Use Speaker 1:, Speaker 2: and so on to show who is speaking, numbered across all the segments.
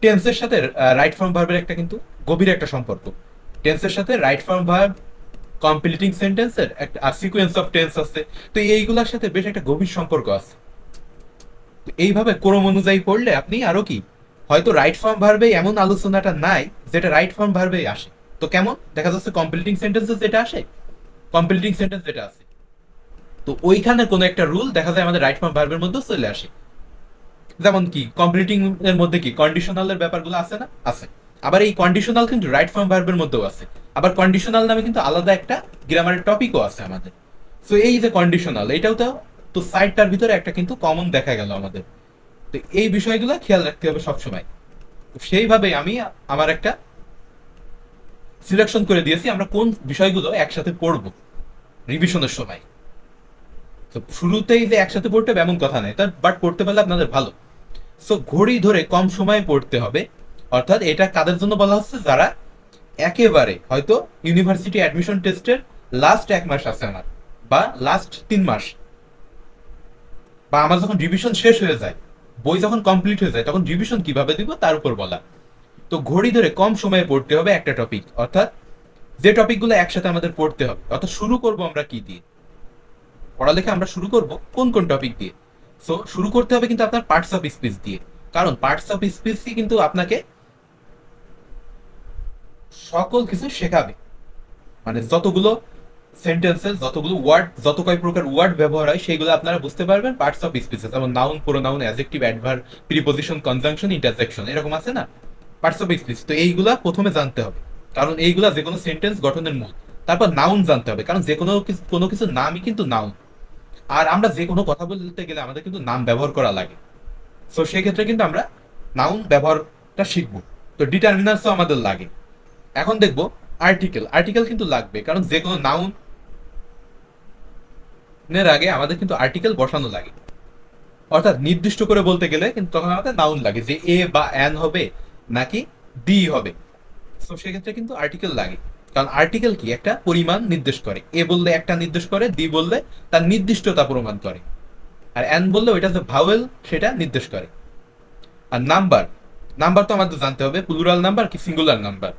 Speaker 1: টেন্সের সাথে right form ভার্বের একটা কিন্তু গভীর একটা সম্পর্ক। টেন্সের সাথে রাইট ফর্ম ভার্ব, কমপ্লিটিং সেন্টেন্সের একটা সিকোয়েন্স অফ টেন্স আছে। তো এইগুলোর সাথে বেশ একটা গভীর সম্পর্ক আছে। তো এইভাবে ক্রম অনুযায়ী পড়লে আপনি আরো কি, হয়তো রাইট ফর্ম ভার্বে এমন আলোচনাটা নাই যেটা রাইট ফর্ম ভার্বেই আসে। তো কেমন দেখা যাচ্ছে কমপ্লিটিং সেন্টেন্সেস যেটা আসে, কমপ্লিটিং সেন্টেন্স যেটা আছে, তো ওইখানে কোনো একটা রুল দেখা যায় আমাদের রাইট ফর্ম ভার্বের মধ্যে চলে আসে। যেমন কি কমপ্লিটিং এর মধ্যে কি কন্ডিশনালের ব্যাপারগুলো আছে না, আছে। আবার এই কন্ডিশনাল কিন্তু রাইট ফর্ম ভার্বের মধ্যেও আছে। আবার কন্ডিশনাল নামে কিন্তু আলাদা একটা গ্রামারের টপিকও আছে আমাদের। সো এই যে কন্ডিশনাল, এটাও তো তো সাইডটার ভিতরে একটা কিন্তু কমন দেখা গেল আমাদের। তো এই বিষয়গুলো খেয়াল রাখতে হবে সবসময়। তো সেইভাবে আমি আমার একটা সিলেকশন করে দিয়েছি আমরা কোন বিষয়গুলো একসাথে পড়বো রিভিশনের সময়। তো শুরুতেই যে একসাথে পড়তে হবে এমন কথা নেই, তার বাট পড়তে পারলে আপনাদের ভালো। সো ঘড়ি ধরে কম সময়ে পড়তে হবে, অর্থাৎ এটা কাদের জন্য বলা হচ্ছে, যারা একেবারে হয়তো ইউনিভার্সিটি অ্যাডমিশন টেস্টের লাস্ট 1 মাস আছে আমার, বা লাস্ট 3 মাস, বা আমার যখন রিভিশন শেষ হয়ে যায়, বই যখন কমপ্লিট হয়ে যায়, তখন রিভিশন কিভাবে দিব তার উপর বলা। তো ঘড়ি ধরে কম সময়ে পড়তে হবে একটা টপিক, অর্থাৎ যে টপিকগুলো একসাথে আমাদের পড়তে হবে। অর্থাৎ শুরু করব আমরা কি দিয়ে, পড়ালেখা আমরা শুরু করব কোন কোন টপিক দিয়ে। সো শুরু করতে হবে কিন্তু আপনার পার্টস অফ স্পিচ দিয়ে, কারণ পার্টস অফ স্পিচই কিন্তু আপনাকে সকল কিছু শেখাবে। মানে যতগুলো সেন্টেন্সেস, যতগুলো ওয়ার্ড, যত কয় প্রকার ওয়ার্ড ব্যবহার হয় সেগুলো আপনারা বুঝতে পারবেন পার্টস অফ স্পিচে। যেমন noun, pronoun, adjective, adverb, preposition, conjunction, interjection, এরকম আছে না পার্টস অফ স্পিচ। তো এইগুলা প্রথমে জানতে হবে, কারণ এইগুলা যে কোনো সেন্টেন্স গঠনের মূল। তারপর নাউন জানতে হবে, কারণ যে কোনো কিছু নামই কিন্তু নাউন। আর আমরা যে কোনো কথা বলতে গেলে আমাদের কিন্তু নাম ব্যবহার করা লাগে। তো সেক্ষেত্রে কিন্তু আমরা নাউন ব্যবহারটা শিখবো। তো ডিটারমিনান্সও আমাদের লাগে। এখন দেখবো আর্টিকেল। আর্টিকেল কিন্তু লাগবে, কারণ যে কোনো নাউন এর আগে আমাদের কিন্তু আর্টিকেল বসানো লাগে। অর্থাৎ নির্দিষ্ট করে বলতে গেলে কিন্তু তখন আমাদের নাউন লাগে, যে এ বা অ্যান হবে নাকি দি হবে। তো সেক্ষেত্রে কিন্তু আর্টিকেল লাগে, কারণ আর্টিকেল কি একটা পরিমাণ নির্দেশ করে। এ বললে একটা নির্দেশ করে, দি বললে তার নির্দিষ্টতা প্রমাণ করে, আর অ্যান বললে ওইটা যে ভাওয়েল সেটা নির্দেশ করে। আর নাম্বার, নাম্বার তো আমাদের জানতে হবে প্লুরাল নাম্বার কি সিঙ্গুলার নাম্বার।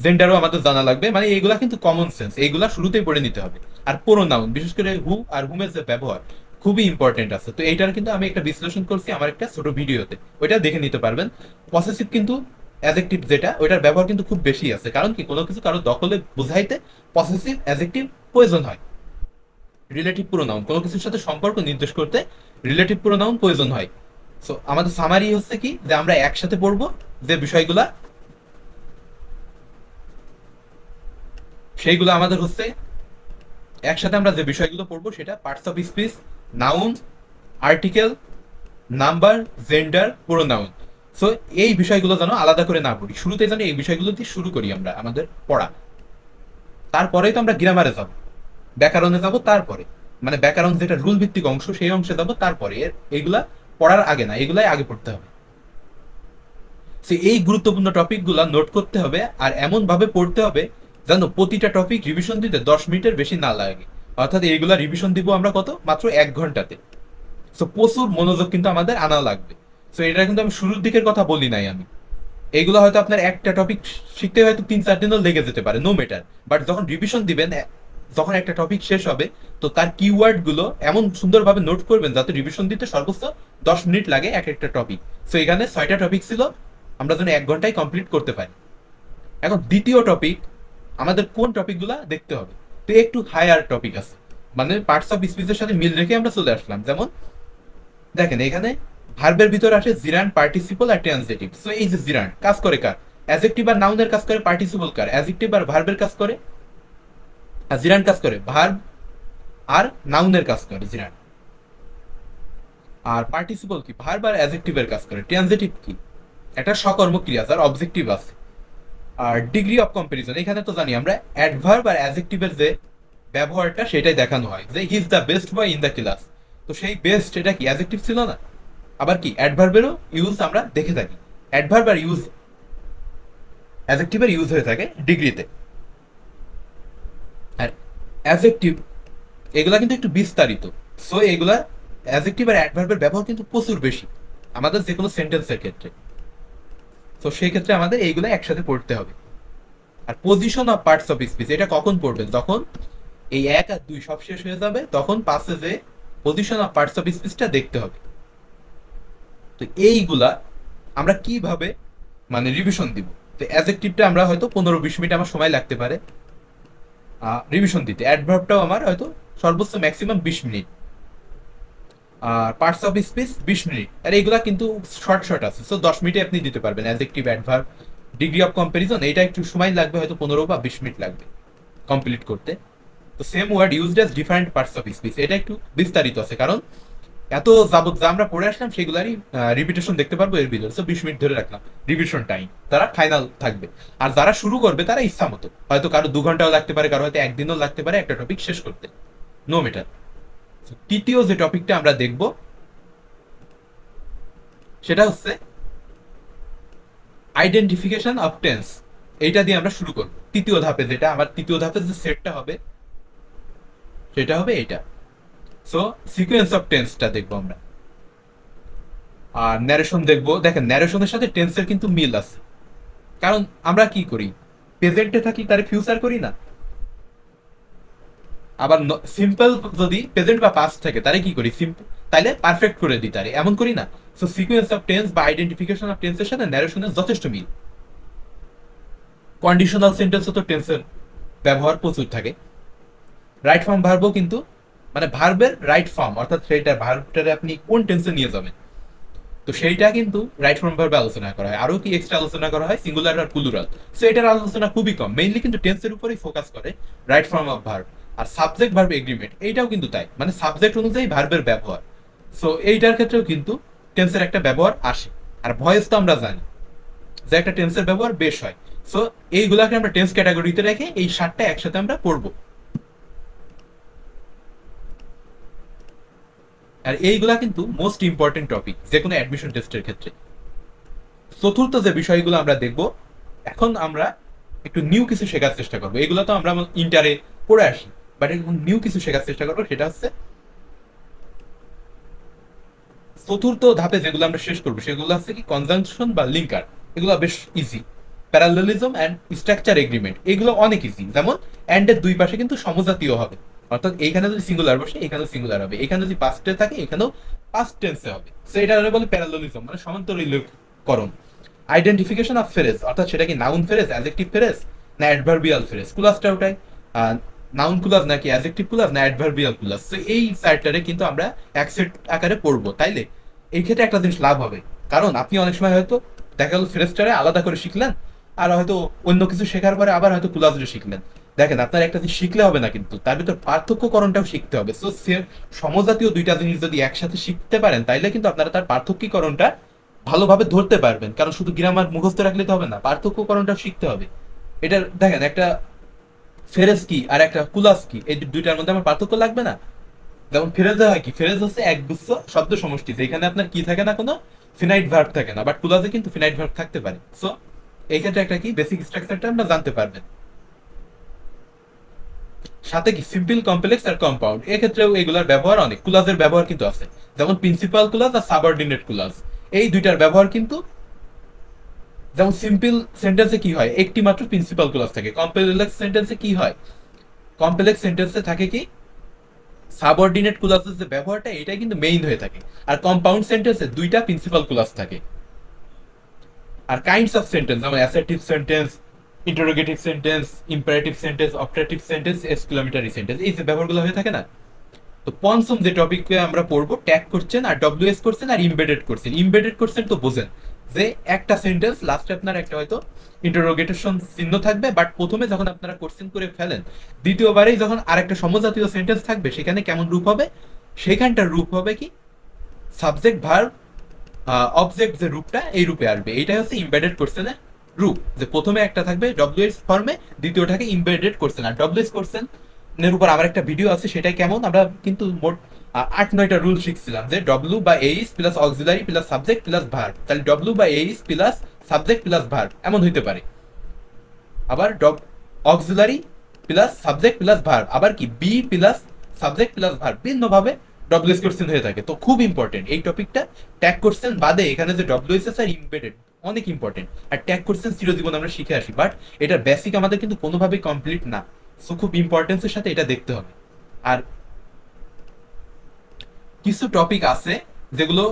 Speaker 1: জেন্ডারও আমাদের জানা লাগবে। মানে এইগুলা কিন্তু কমন সেন্স, এইগুলা শুরুতেই পড়ে নিতে হবে। আর প্রোনাউন, বিশেষ করে হু আর হুমের যে ব্যবহার খুবই ইম্পর্টেন্ট আছে। তো এইটার কিন্তু আমি একটা বিশ্লেষণ করছি আমার একটা ছোট ভিডিওতে, ওইটা দেখে নিতে পারবেন। পসেসিভ কিন্তু অ্যাডজেক্টিভ যেটা, ওইটার ব্যবহার কিন্তু খুব বেশি আছে। কারণ কি, কোনো কিছু কারো দখলে বুঝাইতে পসেসিভ অ্যাডজেক্টিভ প্রয়োজন হয়। রিলেটিভ প্রোনাউন, কোনো কিছুর সাথে সম্পর্ক নির্দেশ করতে রিলেটিভ প্রোনাউন প্রয়োজন হয়। সো আমাদের সামারি হচ্ছে কি, যে আমরা একসাথে পড়বো যে বিষয়গুলা, সেইগুলো আমাদের হচ্ছে একসাথে আমরা যে বিষয়গুলো পড়বো সেটা parts of speech, noun, article, number, gender, pronoun. So এই বিষয়গুলো যেন আলাদা করে না পড়ি, শুরুতে যেন এই বিষয়গুলো দিয়ে শুরু করি আমরা আমাদের পড়া। তারপরেই তো আমরা গ্রামারে যাব, ব্যাকরণে যাব তারপরে। মানে ব্যাকরণ যেটা রুল ভিত্তিক অংশ, সেই অংশে যাব তারপরে। এইগুলা পড়ার আগে না, এগুলাই আগে পড়তে হবে। এই গুরুত্বপূর্ণ টপিকগুলো নোট করতে হবে, আর এমন ভাবে পড়তে হবে যেন প্রতিটা টপিক রিভিশন দিতে 10 মিনিটের বেশি না লাগে। অর্থাৎ এইগুলা রিভিশন দিব আমরা কত, মাত্র 1 ঘন্টাতে। সো প্রচুর মনোযোগ কিন্তু আমাদের আনা লাগবে। সো এটা কিন্তু আমি শুরুর দিকের কথা বলি নাই আমি। এইগুলো হয়তো আপনার একটা টপিক শিখতে হয়তো 3-4 দিনও লেগে যেতে পারে, নো ম্যাটার। বাট যখন রিভিশন দিবেন, যখন একটা টপিক শেষ হবে, তো তার কিওয়ার্ড গুলো এমন সুন্দরভাবে নোট করবেন যাতে রিভিশন দিতে সর্বোচ্চ 10 মিনিট লাগে এক একটা টপিক। সো এখানে 6টা টপিক ছিল, আমরা যেন 1 ঘন্টায় কমপ্লিট করতে পারি। এখন দ্বিতীয় টপিক, আমাদের কোন টপিকগুলো দেখতে হবে। তো একটু হায়ার টপিক আছে, মানে পার্টস অফ স্পিচের সাথে মিল রেখে আমরা চলে আসলাম। যেমন দেখেন এখানে ভার্বের ভিতর আসে জিরান্ড, পার্টিসিপল আর ট্রান্সিটিভ। সো এই যে জিরান্ড কাজ করে কার, অ্যাডজেক্টিভ আর নাউনের কাজ করে, পার্টিসিপল কার, অ্যাডজেক্টিভ আর ভার্বের কাজ করে, আর জিরান্ড কাজ করে ভার্ব আর নাউনের কাজ করে জিরান্ড। আর পার্টিসিপল কি, ভার্ব আর অ্যাডজেক্টিভের কাজ করে। ট্রান্সিটিভ কি, একটা সকর্ম ক্রিয়া যার অবজেক্টিভ আছে। আর ডিগ্রি অফ কম্পারিজন, এখানে তো জানি আমরা অ্যাডভার্ব আর অ্যাডজেক্টিভের যে ব্যবহারটা সেটাই দেখানো হয়, যে he is the best boy in the class. তো সেই বেস্ট এটা কি অ্যাডজেক্টিভ ছিল না। আবার কি অ্যাডভার্বেরও ইউজ আমরা দেখে থাকি, অ্যাডভার্ব আর ইউজ অ্যাডজেক্টিভের ইউজ হয়ে থাকে ডিগ্রিতে। আর অ্যাডজেক্টিভ এগুলা কিন্তু একটু বিস্তারিত। সো এগুলা অ্যাডজেক্টিভ আর অ্যাডভার্বের ব্যবহার কিন্তু প্রচুর বেশি আমাদের যে কোনো সেন্টেন্সের ক্ষেত্রে। তো সেই ক্ষেত্রে আমাদের এইগুলো একসাথে পড়তে হবে। আর position of parts of speech এটা কখন পড়বেন, যখন এই 1 আর 2 সব শেষ হয়ে যাবে, তখন পাসেজে পজিশন অফ পার্টস অফ স্পিচটা দেখতে হবে। তো এইগুলা আমরা কিভাবে মানে রিভিশন দিব। তো অ্যাডজেক্টিভটা আমরা হয়তো 15-20 মিনিট আমার সময় লাগতে পারে রিভিশন দিতে, অ্যাডভার্বটাও আমার হয়তো সর্বোচ্চ ম্যাক্সিমাম 20 মিনিট, আর পার্টস অফ স্পিচ 20 মিনিট। আর এইগুলা কিন্তু শর্ট শর্ট আছে, সো 10 মিনিটে আপনি দিতে পারবেন adjective, adverb, degree of comparison. এটা একটু সময় লাগবে, হয়তো 15 বা 20 মিনিট লাগবে কমপ্লিট করতে। তো same word used as different parts of speech, এটা একটু বিস্তারিত আছে, কারণ এত যাবত যা আমরা পড়ে আসলাম সেগুলারই রিপিটেশন দেখতে পারবো এর ভিতরে। সো 20 মিনিট ধরে রাখলাম রিভিশন টাইম, তারা ফাইনাল থাকবে। আর যারা শুরু করবে তারা ইচ্ছা মতো, হয়তো কারো 2 ঘন্টাও লাগতে পারে, কারো হয়তো একদিনও লাগতে পারে একটা টপিক শেষ করতে, নো ম্যাটার। তৃতীয় যে টপিকটা আমরা দেখব সেটা হচ্ছে আইডেন্টিফিকেশন অফ টেন্স। এইটা দিয়ে আমরা শুরু করব তৃতীয় ধাপে, যেটা আমার তৃতীয় ধাপে যে সেটটা হবে সেটা হবে এইটা। সো সিকোয়েন্স অফ টেন্সটা দেখবো আমরা, আর ন্যারেশন দেখবো। দেখেন ন্যারেশনের সাথে টেন্সের কিন্তু মিল আছে, কারণ আমরা কি করি, প্রেজেন্টে থাকি তার ফিউচার করি না, আবার সিম্পল যদি প্রেজেন্ট বা পাস্ট থাকে তারে কি করি, সিম্পল তাইলে পারফেক্ট করে দিই তারে, এমন করি না। সো সিকোয়েন্স অফ টেন্স বা আইডেন্টিফিকেশন অফ টেন্সের সাথে ন্যারেশনের যথেষ্ট মিল। কন্ডিশনাল সেন্টেন্সও তো টেন্সের ব্যবহার প্রচুর থাকে। রাইট ফর্ম ভার্বও কিন্তু, মানে ভার্বের রাইট ফর্ম, অর্থাৎ সেইটা ভার্বটারে আপনি কোন টেন্সে নিয়ে যাবেন, তো সেইটা কিন্তু রাইট ফর্ম ভার্বে আলোচনা করা হয়। আরো কি এক্সট্রা আলোচনা করা হয় সিঙ্গুলার আর প্লুরাল, সো এটার আলোচনা খুবই কম, মেইনলি কিন্তু টেন্সের উপরেই ফোকাস করে রাইট ফর্ম অফ ভার্ব। আর সাবজেক্ট ভার্ব এগ্রিমেন্ট এইটাও কিন্তু তাই, মানে সাবজেক্ট অনুযায়ী ভার্বের ব্যবহার। সো এইটার ক্ষেত্রেও কিন্তু টেন্সের একটা ব্যবহার আসে। আর ভয়েস তো আমরা জানি যে একটা টেন্সের ব্যবহার বেশ হয়। সো এইগুলাকে আমরা টেন্স ক্যাটাগরিতে রেখে এই 7টা একসাথে আমরা পড়বো। আর এইগুলা কিন্তু মোস্ট ইম্পর্টেন্ট টপিক যে কোনো অ্যাডমিশন টেস্টের ক্ষেত্রে। চতুর্থ যে বিষয়গুলো আমরা দেখব, এখন আমরা একটু নিউ কিছু শেখার চেষ্টা করবো। এগুলো তো আমরা ইন্টারে পড়ে আসি, বাট এখন নিউ কিছু শেখার চেষ্টা করবো। সেটা হচ্ছে চতুর্থ ধাপে যেগুলো আমরা শেষ করবো সেগুলো হচ্ছে কি কনজাংশন বা লিঙ্কার। এগুলো বেশ easy. Parallelism and structure agreement এগুলো অনেক ইজি। যেমন অ্যান্ড এর দুই পাশে কিন্তু সমজাতীয় হবে, অর্থাৎ এইখানে যদি সিঙ্গুলার বসে এখানেও সিঙ্গুলার হবে, এখানে যদি পাস্টে থাকে এখানেও পাস্ট টেন্সে হবে। সো এটা বলে প্যারালেলিজম, মানে সমান্তরালকরণ। আইডেন্টিফিকেশন অফ ফ্রেজ, অর্থাৎ সেটা কি নাউন ফ্রেজ, অ্যাডজেক্টিভ ফ্রেজ, না অ্যাডভার্বিয়াল ফ্রেজ, ক্লাসটা ওটাই নাউন ক্লাস নাকি অ্যাডজেক্টিভ ক্লাস না অ্যাডভার্বিয়াল ক্লাস। তো এই সাইডটারে কিন্তু আমরা এক সেট আকারে পড়বো। তাইলে এই ক্ষেত্রে একটা জিনিস লাভ হবে, কারণ আপনি অনেক সময় হয়তো দেখা গেল ফ্রেজটারে আলাদা করে শিখলেন, আর হয়তো অন্য কিছু শেখার পরে আবার হয়তো ক্লাসটা শিখলেন। দেখেন আপনার একটা জিনিস শিখলে হবে না, কিন্তু তার ভিতর পার্থক্যকরণটাও শিখতে হবে। সো সমজাতীয় দুইটা জিনিস যদি একসাথে শিখতে পারেন তাইলে কিন্তু আপনারা তার পার্থক্যকরণটা ভালোভাবে ধরতে পারবেন। কারণ শুধু গ্রামার মুখস্থ রাখলে তো হবে না, পার্থক্যকরণটা শিখতে হবে। এটা দেখেন একটা ফেরেজ কি আর একটা কুলাস কি, এই দুইটার মধ্যে আমার পার্থক্য লাগবে না। যেমন ফেরেজে হয় কি, ফেরেজ হচ্ছে একগুচ্ছ শব্দ সমষ্টি, যেখানে আপনার কি থাকে না, কোনো ফিনাইট ভার্ব থাকে না, বাট কুলাসে কিন্তু ফিনাইট ভার্ব থাকতে পারে। সো এই ক্ষেত্রে একটা কি বেসিক স্ট্রাকচারটা আমরা জানতে পারবেন। সাথে কি সিম্পল, কমপ্লেক্স আর কম্পাউন্ড, এক্ষেত্রেও এগুলোর ব্যবহার অনেক, ক্লাসের ব্যবহার কিন্তু আছে। যেমন প্রিন্সিপাল ক্লাস আর সাবঅর্ডিনেট ক্লাস, এই দুইটার ব্যবহার কিন্তু, যেমন সিম্পল সেন্টেন্সে কি হয়, একটি মাত্র প্রিন্সিপাল ক্লজ থাকে। কমপ্লেক্স সেন্টেন্সে কি হয়, কমপ্লেক্স সেন্টেন্সে থাকে কি সাবঅর্ডিনেট ক্লজের যে ব্যবহারটা এটাই কিন্তু মেইন হয়ে থাকে। আর কম্পাউন্ড সেন্টেন্সে দুইটা প্রিন্সিপাল ক্লজ থাকে। আর কাইন্ডস অফ সেন্টেন্স যেমন assertive sentence, interrogative sentence, imperative sentence, operative sentence, exclamatory sentence, এই যে ব্যবহারগুলো হয়ে থাকে না। তো পঞ্চম যে টপিককে আমরা পড়বো ট্যাগ করছেন আর ডব্লিউএস করছেন আর ইমবেডেড করছেন। ইমবেডেড করছেন তো বোঝেন যে একটা সেন্টেন্স লাস্টে আপনার একটা হয়তো ইন্টারোগেশন চিহ্ন থাকবে, বাট প্রথমে যখন আপনারা কোশ্চেন করে ফেলেন দ্বিতীয়বারেই যখন আরেকটা সমজাতীয় সেন্টেন্স থাকবে সেখানে কেমন রূপ হবে, সেখানটার রূপ হবে কি সাবজেক্ট ভার্ব অবজেক্ট, যে রূপটা এই রূপে আসবে। এইটা হচ্ছে ইমবেডেড কোশ্চেনের রূপ, যে প্রথমে একটা থাকবে ডব্লিউএস ফর্মে, দ্বিতীয়টাকে ইমবেডেড কোশ্চেন। আর ডব্লিউএস কোশ্চেন এর উপর আমার একটা ভিডিও আছে, সেটাই কেমন আমরা কিন্তু মোট 8-9টা রুল শিখছিলাম, যে ডব্লিউ বা H plus auxiliary plus subject plus verb, তাহলে ডব্লিউ বা H plus subject plus verb এমন হইতে পারে। আবার auxiliary plus subject plus verb, আবার কি be plus subject plus verb, ভিন্নভাবে ডব্লিউএস কোশ্চেন হয়ে থাকে। তো খুব ইম্পর্টেন্ট এই টপিকটা। ট্যাগ কোশ্চেন বাদে এখানে যে ডব্লিউএস আর ইমবেডেড অনেক ইম্পর্টেন্ট। আর ট্যাগ কোশ্চেন চিরজীবন আমরা শিখে আসি, বাট এটার বেসিক আমাদের কিন্তু কোনোভাবেই কমপ্লিট না। সো খুব ইম্পর্টেন্সের সাথে এটা দেখতে হবে। আর কিছু টপিক আছে যেগুলো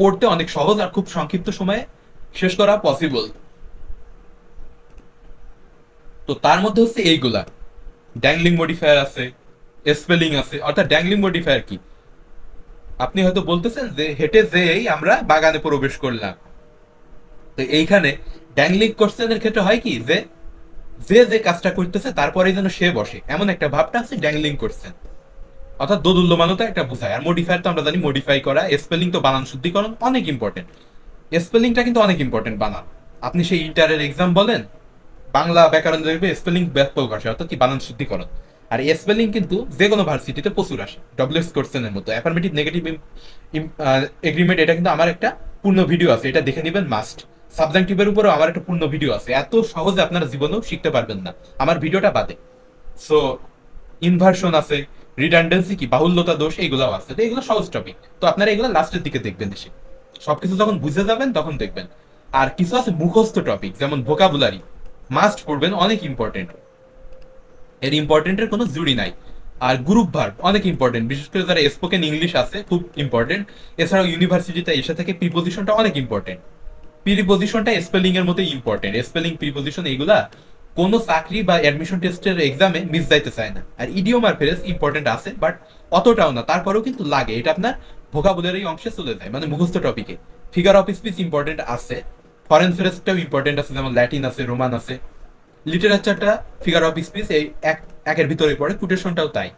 Speaker 1: পড়তে অনেক সহজ আর খুব সংক্ষিপ্ত সময়ে শেষ করা পসিবল। তো তার মধ্যে হচ্ছে এইগুলা, ড্যাংলিং মডিফায়ার আছে, স্পেলিং আছে। অর্থাৎ ড্যাংলিং মডিফায়ার কি? আপনি হয়তো বলতেছেন যে হেঁটে যেই আমরা বাগানে প্রবেশ করলাম, তো এইখানে ড্যাংলিং কোশ্চেনের ক্ষেত্রে হয় কি যে যে যে কাজটা করতেছে তারপরেই যেন সে বসে, এমন একটা ভাবটা আছে ড্যাংলিং কোশ্চেন। অর্থাৎ দোদুল্যমানতা একটা বোঝায়। আর মডিফায়ার তো আমরা জানি মডিফাই করা। স্পেলিং তো বানান শুদ্ধিকরণ অনেক ইম্পর্টেন্ট। স্পেলিংটা কিন্তু অনেক ইম্পর্টেন্ট। বানান আপনি সেই ইন্টারের এক্সাম বলেন, বাংলা ব্যাকরণ দেখবে স্পেলিং ব্যাপক আসে, অর্থাৎ কি বানান শুদ্ধিকরণ। আর স্পেলিং কিন্তু যে কোনো ভার্সিটিতে প্রচুর আসে, ডব্লিউএস কোশ্চেনের মতো। অ্যাফার্মেটিভ নেগেটিভ এগ্রিমেন্ট, এটা কিন্তু আমার একটা পূর্ণ ভিডিও আছে, এটা দেখে নেবেন মাস্ট। সাবজেক্টিভের উপরেও আমার একটা পূর্ণ ভিডিও আছে, এত সহজে আপনারা জীবনেও শিখতে পারবেন না আমার ভিডিওটা বাদে। সো ইনভার্সন আছে, রিডান্ডেন্সি কি বাহুল্যতা দোষ, এইগুলাও আছে। তো এগুলো সহজ টপিক, তো আপনারা এগুলো লাস্টের দিকে দেখবেন এসে, সবকিছু যখন বুঝে যাবেন তখন দেখবেন। আর কিছু আছে মুখস্থ টপিক, যেমন ভোকাবুলারি মাস্ট পড়বেন, অনেক ইম্পর্টেন্ট। এর ইম্পর্টেন্টের কোনো জুড়ি নাই। আর গ্রুপ ভার্ব অনেক ইম্পর্টেন্ট, বিশেষ করে যারা স্পোকেন ইংলিশ আছে খুব ইম্পর্টেন্ট। এছাড়াও ইউনিভার্সিটিতে এসে থেকে প্রিপোজিশনটা অনেক ইম্পর্টেন্ট। প্রিপোজিশনটা স্পেলিং এর মতোই ইম্পর্টেন্ট। স্পেলিং প্রিপোজিশন এইগুলা কোনো চাকরি বা অ্যাডমিশন টেস্টের এক্সামে মিস যাইতে চায় না। আর ইডিওম আর ফ্রেজ ইম্পর্টেন্ট আছে, বাট অতটাও না, তারপরেও কিন্তু লাগে। এটা আপনার ভোকাবুলারি অংশে চলে যায়, মানে মুখস্থ টপিকে। ফিগার অফ স্পিচ ইম্পর্টেন্ট আছে, ফরেন ফ্রেজটাও ইম্পর্টেন্ট আছে, যেমন ল্যাটিন আছে, রোমান আছে। লিটারেচারটা ফিগার অফ স্পিচ এই একের ভিতরে পড়ে, কোটেশনটাও তাই।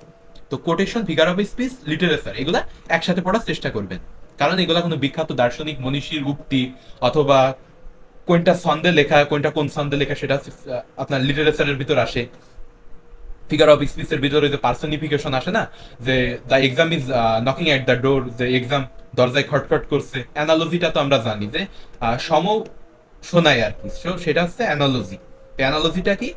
Speaker 1: তো quotation, figure of speech, literature এগুলা একসাথে পড়ার চেষ্টা করবেন, কারণ এগুলা কোনো বিখ্যাত দার্শনিক মনীষীর উক্তি অথবা কোনটা ছন্দে লেখা, কোনটা কোন ছন্দে লেখা, সেটা আপনার লিটারেচারের ভিতর আসে। ফিগার অফ স্পিচের ভিতরে যে পার্সনিফিকেশন আসে না, যে the exam is knocking at the door, যে এক্সাম দরজায় খটখট করছে। অ্যানালজিটা তো আমরা জানি যে সম শোনায় আর কি, সেটা হচ্ছে অ্যানালজি। অ্যানালজিটা কি?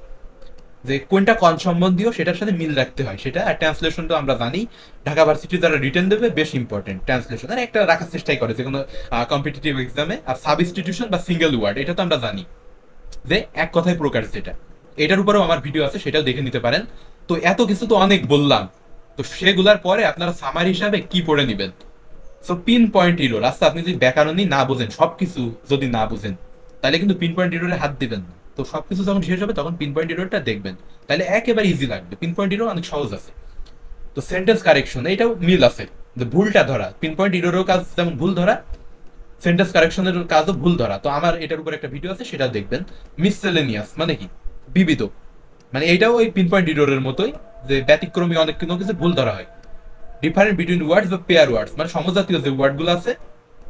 Speaker 1: যে কোনটা কোন সম্বন্ধীয় সেটার সাথে মিল রাখতে হয় সেটা। আর ট্রান্সলেশন তো আমরা জানি, ঢাকা ভার্সিটি যারা রিটেন দেবে বেশ ইম্পর্টেন্ট ট্রান্সলেশন, আর একটা রাখার চেষ্টাই করে যে কোনো কম্পিটিটিভ এক্সামে। আর সাবস্টিটিউশন বা সিঙ্গেল ওয়ার্ড, এটা তো আমরা জানি যে এক কথায় প্রকাশ, যেটা এটার উপরেও আমার ভিডিও আছে, সেটাও দেখে নিতে পারেন। তো এত কিছু তো অনেক বললাম, তো সেগুলার পরে আপনারা সামারি হিসাবে কি পড়ে নিবেন? So pin point error. আচ্ছা, আপনি যদি ব্যাকরণই না বোঝেন, সবকিছু যদি না বুঝেন, তাহলে কিন্তু পিন পয়েন্ট ইরোরে হাত দিবেন না। তো সবকিছু যখন শেষ হবে তখন পিন পয়েন্ট ইরোরটা দেখবেন, তাহলে একেবারে ইজি লাগবে। পিন পয়েন্ট ইরোর অনেক সহজ আছে। তো সেন্টেন্স কারেকশন, এটাও মিল আছে, যে ভুলটা ধরা। পিন পয়েন্ট ইরোরও কাজ যেমন ভুল ধরা, সেন্টেন্স কারেকশনের কাজও ভুল ধরা। তো আমার এটার উপর একটা ভিডিও আছে, সেটা দেখবেন। মিসসেলেনিয়াস মানে কি? বিবিধ। মানে এইটাও ওই পিন পয়েন্ট ইরোরের মতোই, যে ব্যতিক্রমী অনেক কোনো কিছু ভুল ধরা হয়। ডিফারেন্ট বিটুইন ওয়ার্ডস বা পেয়ার ওয়ার্ডস, মানে সমজাতীয় যে ওয়ার্ডগুলো আছে,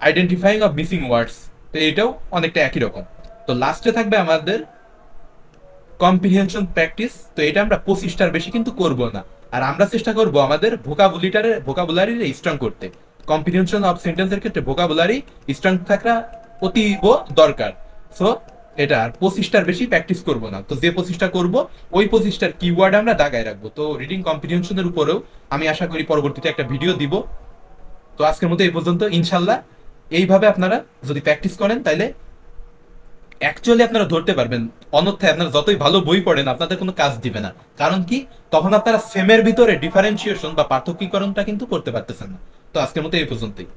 Speaker 1: আইডেন্টিফাইং অফ মিসিং ওয়ার্ডস। তো এটাও অনেকটা একই রকম। তো লাস্টে থাকবে আমাদের কম্প্রিহেনশন প্র্যাকটিস। তো এটা আমরা 25টার বেশি কিন্তু করব না। আর আমরা চেষ্টা করব আমাদের ভোকাবুলারি স্ট্রং করতে। কম্প্রিহেনশন অফ সেন্টেন্সের ক্ষেত্রে ভোকাবুলারি স্ট্রং থাকা অতীব দরকার। সো এটা আর 25টার বেশি প্র্যাকটিস করব না। তো যে 25টা করব, ওই 25টার কিওয়ার্ড আমরা দাগায় রাখবো। তো রিডিং কম্প্রিহেনশনের উপরেও আমি আশা করি পরবর্তীতে একটা ভিডিও দিব। তো আজকের মতো এই পর্যন্ত। ইনশাল্লাহ এইভাবে আপনারা যদি প্র্যাকটিস করেন, তাহলে অ্যাকচুয়ালি আপনারা ধরতে পারবেন। অন্যথায় আপনারা যতই ভালো বই পড়েন, আপনাদের কোনো কাজ দিবে না। কারণ কি? তখন আপনারা সেমের ভিতরে ডিফারেন্সিয়েশন বা পার্থক্যীকরণটা কিন্তু করতে পারতেছেন না। তো আজকের মতো এই পর্যন্তই।